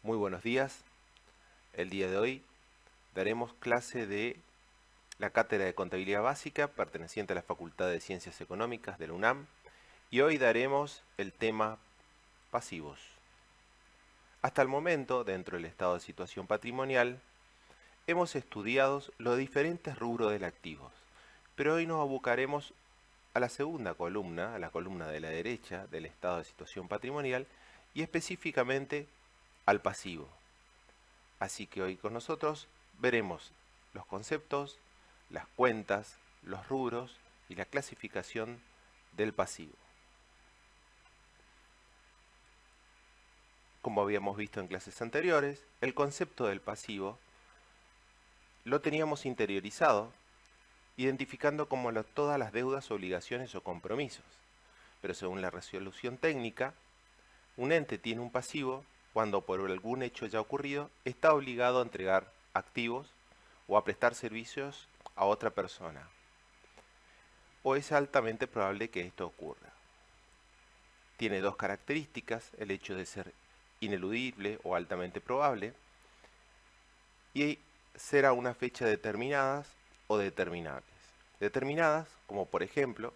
Muy buenos días. El día de hoy daremos clase de la Cátedra de Contabilidad Básica perteneciente a la Facultad de Ciencias Económicas de la UNAM y hoy daremos el tema pasivos. Hasta el momento, dentro del estado de situación patrimonial, hemos estudiado los diferentes rubros del activo, pero hoy nos abocaremos a la segunda columna, a la columna de la derecha del estado de situación patrimonial y específicamente al pasivo. Así que hoy con nosotros veremos los conceptos, las cuentas, los rubros y la clasificación del pasivo. Como habíamos visto en clases anteriores, el concepto del pasivo lo teníamos interiorizado, identificando como todas las deudas, obligaciones o compromisos. Pero según la resolución técnica, un ente tiene un pasivo cuando por algún hecho ya ocurrido está obligado a entregar activos o a prestar servicios a otra persona, o es altamente probable que esto ocurra. Tiene dos características: el hecho de ser ineludible o altamente probable, y ser a una fecha determinadas o determinables. Determinadas, como por ejemplo,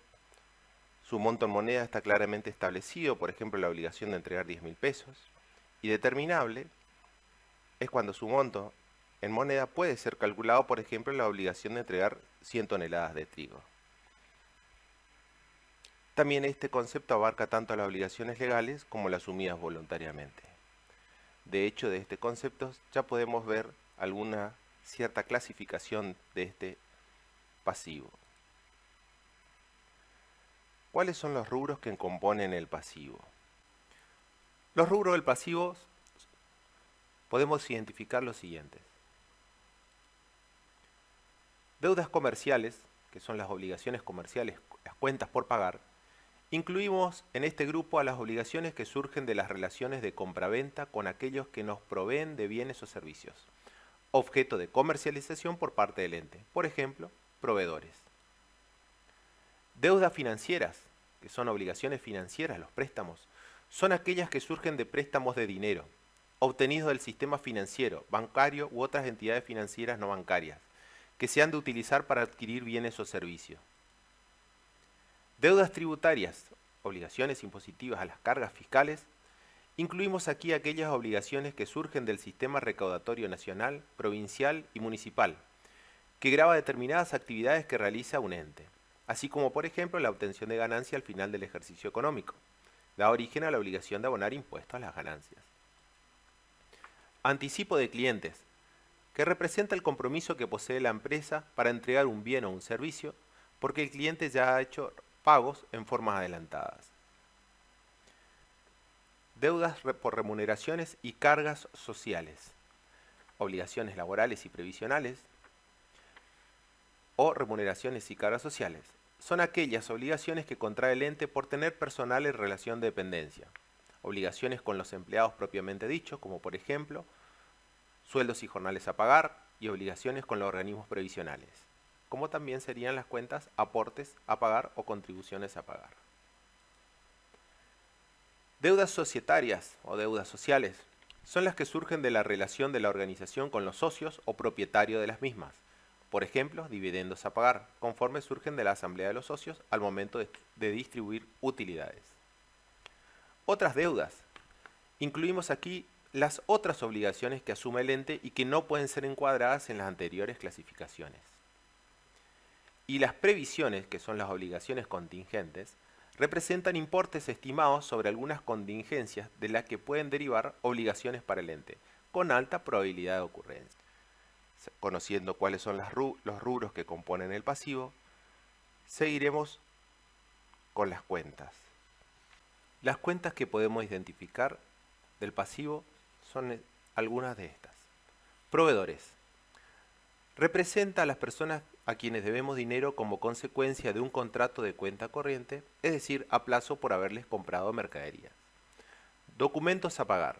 su monto en moneda está claramente establecido, por ejemplo, la obligación de entregar 10.000 pesos, y determinable es cuando su monto en moneda puede ser calculado, por ejemplo, la obligación de entregar 100 toneladas de trigo. También este concepto abarca tanto las obligaciones legales como las asumidas voluntariamente. De hecho, de este concepto ya podemos ver alguna cierta clasificación de este pasivo. ¿Cuáles son los rubros que componen el pasivo? Los rubros del pasivo podemos identificar los siguientes: deudas comerciales, que son las obligaciones comerciales, las cuentas por pagar. Incluimos en este grupo a las obligaciones que surgen de las relaciones de compraventa con aquellos que nos proveen de bienes o servicios, objeto de comercialización por parte del ente, por ejemplo, proveedores. Deudas financieras, que son obligaciones financieras, los préstamos, son aquellas que surgen de préstamos de dinero, obtenidos del sistema financiero, bancario u otras entidades financieras no bancarias, que se han de utilizar para adquirir bienes o servicios. Deudas tributarias, obligaciones impositivas a las cargas fiscales. Incluimos aquí aquellas obligaciones que surgen del sistema recaudatorio nacional, provincial y municipal, que grava determinadas actividades que realiza un ente, así como por ejemplo la obtención de ganancia al final del ejercicio económico. Da origen a la obligación de abonar impuestos a las ganancias. Anticipo de clientes, que representa el compromiso que posee la empresa para entregar un bien o un servicio, porque el cliente ya ha hecho pagos en formas adelantadas. Deudas por remuneraciones y cargas sociales, obligaciones laborales y previsionales, o remuneraciones y cargas sociales. Son aquellas obligaciones que contrae el ente por tener personal en relación de dependencia. Obligaciones con los empleados propiamente dichos, como por ejemplo, sueldos y jornales a pagar, y obligaciones con los organismos previsionales, como también serían las cuentas aportes a pagar o contribuciones a pagar. Deudas societarias o deudas sociales son las que surgen de la relación de la organización con los socios o propietarios de las mismas. Por ejemplo, dividendos a pagar, conforme surgen de la asamblea de los socios al momento de distribuir utilidades. Otras deudas. Incluimos aquí las otras obligaciones que asume el ente y que no pueden ser encuadradas en las anteriores clasificaciones. Y las previsiones, que son las obligaciones contingentes, representan importes estimados sobre algunas contingencias de las que pueden derivar obligaciones para el ente, con alta probabilidad de ocurrencia. Conociendo cuáles son los rubros que componen el pasivo, seguiremos con las cuentas. Las cuentas que podemos identificar del pasivo son algunas de estas. Proveedores. Representa a las personas a quienes debemos dinero como consecuencia de un contrato de cuenta corriente, es decir, a plazo por haberles comprado mercaderías. Documentos a pagar.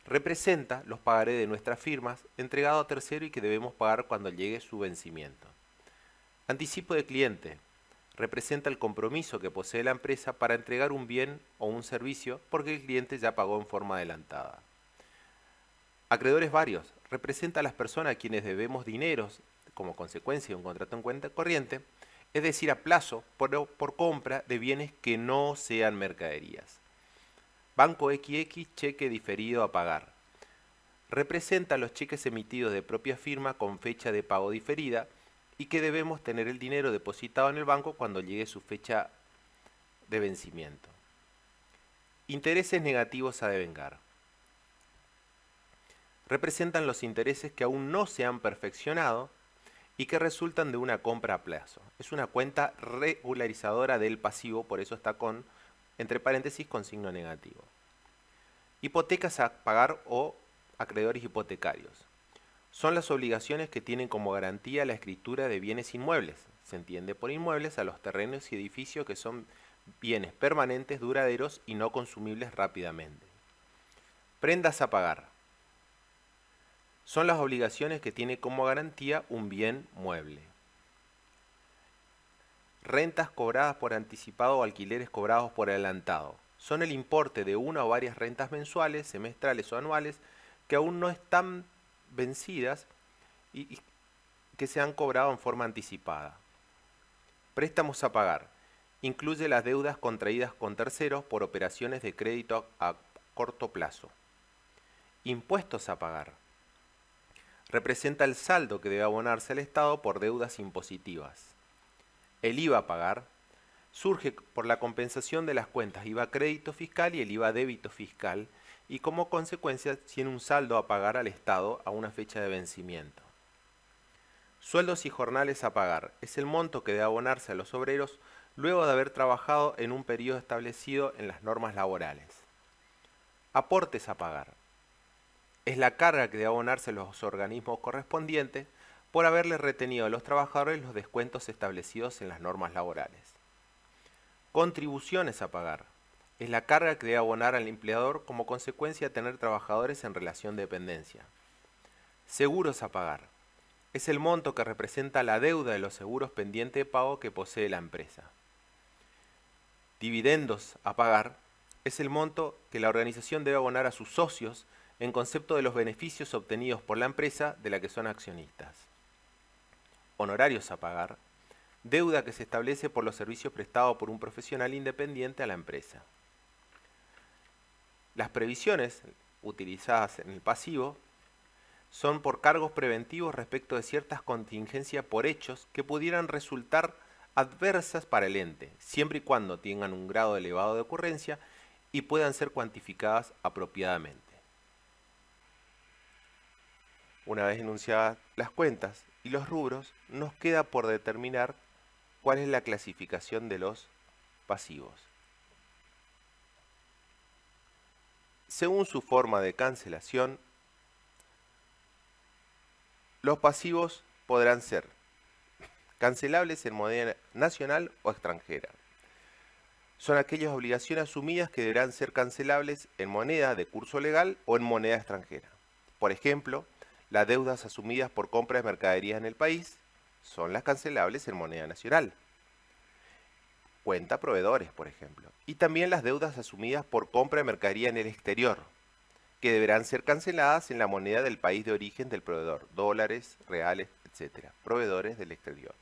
Representa los pagarés de nuestras firmas entregados a tercero y que debemos pagar cuando llegue su vencimiento. Anticipo de cliente. Representa el compromiso que posee la empresa para entregar un bien o un servicio porque el cliente ya pagó en forma adelantada. Acreedores varios representa a las personas a quienes debemos dineros como consecuencia de un contrato en cuenta corriente, es decir, a plazo por compra de bienes que no sean mercaderías. Banco XX, cheque diferido a pagar. Representa los cheques emitidos de propia firma con fecha de pago diferida y que debemos tener el dinero depositado en el banco cuando llegue su fecha de vencimiento. Intereses negativos a devengar. Representan los intereses que aún no se han perfeccionado y que resultan de una compra a plazo. Es una cuenta regularizadora del pasivo, por eso está con, entre paréntesis, con signo negativo. Hipotecas a pagar o acreedores hipotecarios. Son las obligaciones que tienen como garantía la escritura de bienes inmuebles. Se entiende por inmuebles a los terrenos y edificios que son bienes permanentes, duraderos y no consumibles rápidamente. Prendas a pagar. Son las obligaciones que tiene como garantía un bien mueble. Rentas cobradas por anticipado o alquileres cobrados por adelantado. Son el importe de una o varias rentas mensuales, semestrales o anuales que aún no están vencidas y que se han cobrado en forma anticipada. Préstamos a pagar. Incluye las deudas contraídas con terceros por operaciones de crédito a corto plazo. Impuestos a pagar. Representa el saldo que debe abonarse al Estado por deudas impositivas. El IVA a pagar surge por la compensación de las cuentas IVA crédito fiscal y el IVA débito fiscal y como consecuencia tiene un saldo a pagar al Estado a una fecha de vencimiento. Sueldos y jornales a pagar es el monto que debe abonarse a los obreros luego de haber trabajado en un periodo establecido en las normas laborales. Aportes a pagar es la carga que debe abonarse a los organismos correspondientes por haberle retenido a los trabajadores los descuentos establecidos en las normas laborales. Contribuciones a pagar es la carga que debe abonar al empleador como consecuencia de tener trabajadores en relación de dependencia. Seguros a pagar es el monto que representa la deuda de los seguros pendiente de pago que posee la empresa. Dividendos a pagar es el monto que la organización debe abonar a sus socios en concepto de los beneficios obtenidos por la empresa de la que son accionistas. Honorarios a pagar, deuda que se establece por los servicios prestados por un profesional independiente a la empresa. Las previsiones utilizadas en el pasivo son por cargos preventivos respecto de ciertas contingencias por hechos que pudieran resultar adversas para el ente, siempre y cuando tengan un grado elevado de ocurrencia y puedan ser cuantificadas apropiadamente. Una vez enunciadas las cuentas y los rubros, nos queda por determinar cuál es la clasificación de los pasivos. Según su forma de cancelación, los pasivos podrán ser cancelables en moneda nacional o extranjera. Son aquellas obligaciones asumidas que deberán ser cancelables en moneda de curso legal o en moneda extranjera. Por ejemplo, las deudas asumidas por compra de mercaderías en el país son las cancelables en moneda nacional. Cuenta proveedores, por ejemplo. Y también las deudas asumidas por compra de mercadería en el exterior, que deberán ser canceladas en la moneda del país de origen del proveedor, dólares, reales, etc. Proveedores del exterior.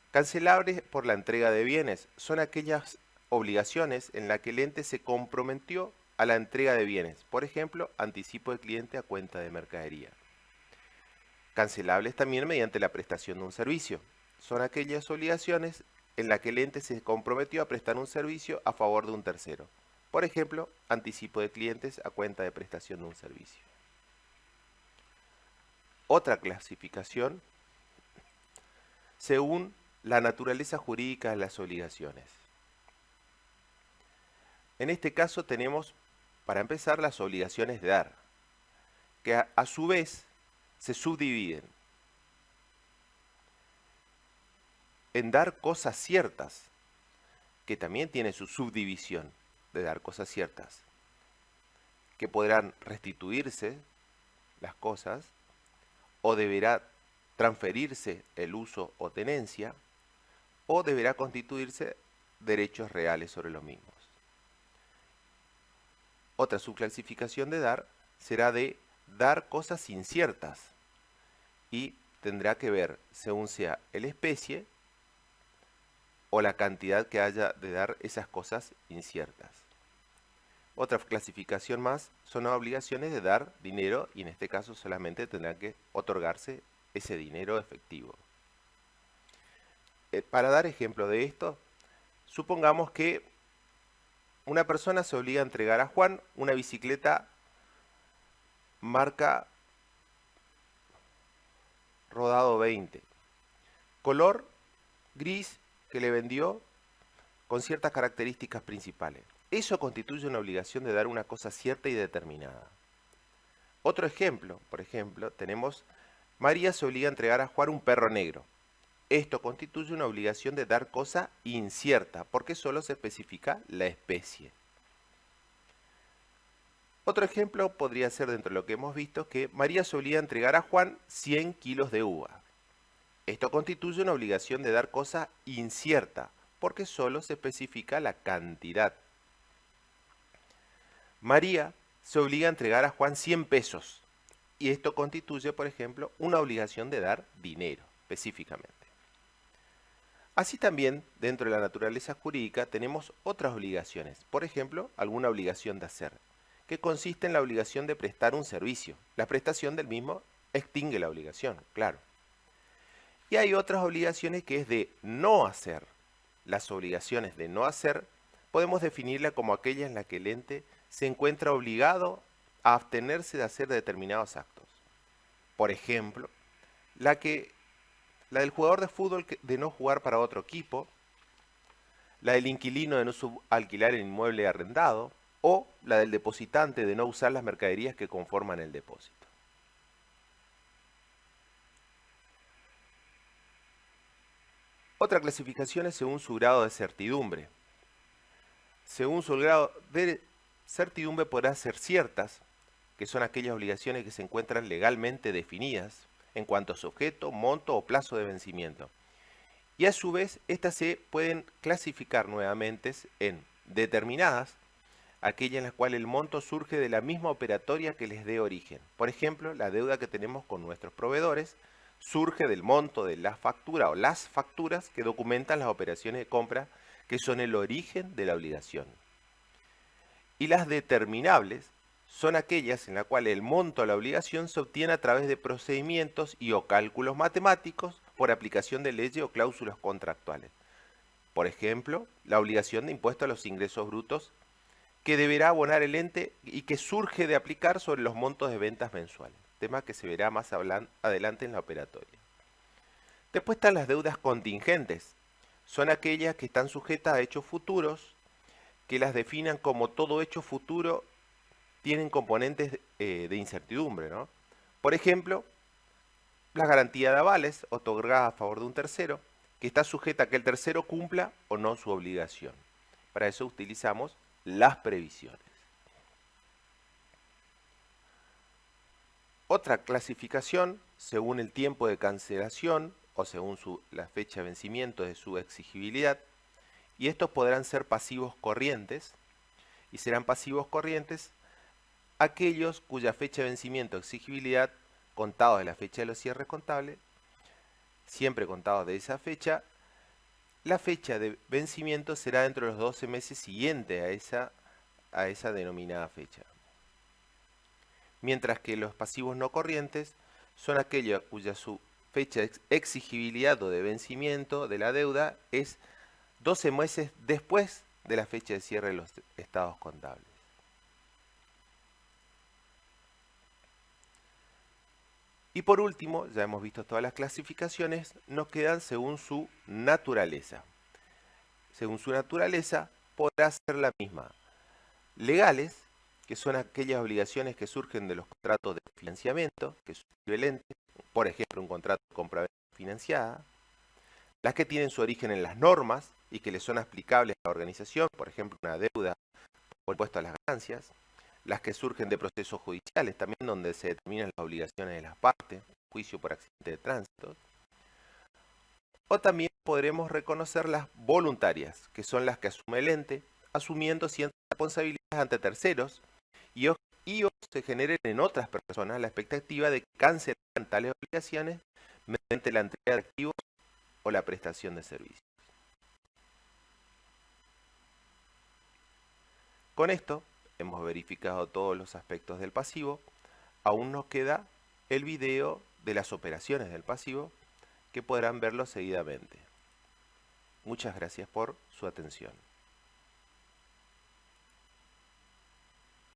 Cancelables por la entrega de bienes son aquellas obligaciones en las que el ente se comprometió a la entrega de bienes, por ejemplo, anticipo de cliente a cuenta de mercadería. Cancelables también mediante la prestación de un servicio. Son aquellas obligaciones en las que el ente se comprometió a prestar un servicio a favor de un tercero. Por ejemplo, anticipo de clientes a cuenta de prestación de un servicio. Otra clasificación según la naturaleza jurídica de las obligaciones. En este caso tenemos, para empezar, las obligaciones de dar, que a su vez se subdividen en dar cosas ciertas, que también tiene su subdivisión de dar cosas ciertas, que podrán restituirse las cosas o deberá transferirse el uso o tenencia o deberá constituirse derechos reales sobre los mismos. Otra subclasificación de dar será de dar cosas inciertas y tendrá que ver según sea el especie o la cantidad que haya de dar esas cosas inciertas. Otra clasificación más son obligaciones de dar dinero y en este caso solamente tendrá que otorgarse ese dinero efectivo. Para dar ejemplo de esto, supongamos que una persona se obliga a entregar a Juan una bicicleta marca Rodado 20, color gris, que le vendió con ciertas características principales. Eso constituye una obligación de dar una cosa cierta y determinada. Otro ejemplo, por ejemplo, tenemos María se obliga a entregar a Juan un perro negro. Esto constituye una obligación de dar cosa incierta, porque solo se especifica la especie. Otro ejemplo podría ser, dentro de lo que hemos visto, que María se obliga a entregar a Juan 100 kilos de uva. Esto constituye una obligación de dar cosa incierta, porque solo se especifica la cantidad. María se obliga a entregar a Juan 100 pesos, y esto constituye, por ejemplo, una obligación de dar dinero, específicamente. Así también, dentro de la naturaleza jurídica, tenemos otras obligaciones, por ejemplo, alguna obligación de hacer, que consiste en la obligación de prestar un servicio. La prestación del mismo extingue la obligación, claro. Y hay otras obligaciones que es de no hacer. Las obligaciones de no hacer podemos definirlas como aquellas en las que el ente se encuentra obligado a abstenerse de hacer determinados actos. Por ejemplo, la del jugador de fútbol de no jugar para otro equipo, la del inquilino de no alquilar el inmueble arrendado, o la del depositante de no usar las mercaderías que conforman el depósito. Otra clasificación es según su grado de certidumbre. Según su grado de certidumbre podrá ser ciertas, que son aquellas obligaciones que se encuentran legalmente definidas en cuanto a su objeto, monto o plazo de vencimiento. Y a su vez, estas se pueden clasificar nuevamente en determinadas, aquellas en las cuales el monto surge de la misma operatoria que les dé origen. Por ejemplo, la deuda que tenemos con nuestros proveedores surge del monto de la factura o las facturas que documentan las operaciones de compra que son el origen de la obligación. Y las determinables son aquellas en las cuales el monto de la obligación se obtiene a través de procedimientos y o cálculos matemáticos por aplicación de leyes o cláusulas contractuales. Por ejemplo, la obligación de impuesto a los ingresos brutos que deberá abonar el ente y que surge de aplicar sobre los montos de ventas mensuales, tema que se verá más adelante en la operatoria. Después están las deudas contingentes, son aquellas que están sujetas a hechos futuros, que las definan como todo hecho futuro tienen componentes de incertidumbre, ¿no? Por ejemplo, la garantía de avales otorgada a favor de un tercero, que está sujeta a que el tercero cumpla o no su obligación. Para eso utilizamos las previsiones. Otra clasificación, según el tiempo de cancelación o según la fecha de vencimiento de su exigibilidad, y estos podrán ser pasivos corrientes, y serán pasivos corrientes aquellos cuya fecha de vencimiento o exigibilidad, contados de la fecha de los cierres contables, siempre contados de esa fecha, la fecha de vencimiento será dentro de los 12 meses siguientes a esa denominada fecha. Mientras que los pasivos no corrientes son aquellos cuya su fecha de exigibilidad o de vencimiento de la deuda es 12 meses después de la fecha de cierre de los estados contables. Y por último, ya hemos visto todas las clasificaciones, nos quedan según su naturaleza. Según su naturaleza, podrá ser la misma. Legales, que son aquellas obligaciones que surgen de los contratos de financiamiento, que suscribe el ente, por ejemplo, un contrato de compra-venta financiada. Las que tienen su origen en las normas y que le son aplicables a la organización, por ejemplo, una deuda por impuesto a las ganancias. Las que surgen de procesos judiciales, también donde se determinan las obligaciones de las partes, juicio por accidente de tránsito. O también podremos reconocer las voluntarias, que son las que asume el ente, asumiendo ciertas responsabilidades ante terceros y y o se genere en otras personas la expectativa de que cancelarán tales obligaciones mediante la entrega de activos o la prestación de servicios. Con esto hemos verificado todos los aspectos del pasivo. Aún nos queda el video de las operaciones del pasivo, que podrán verlo seguidamente. Muchas gracias por su atención.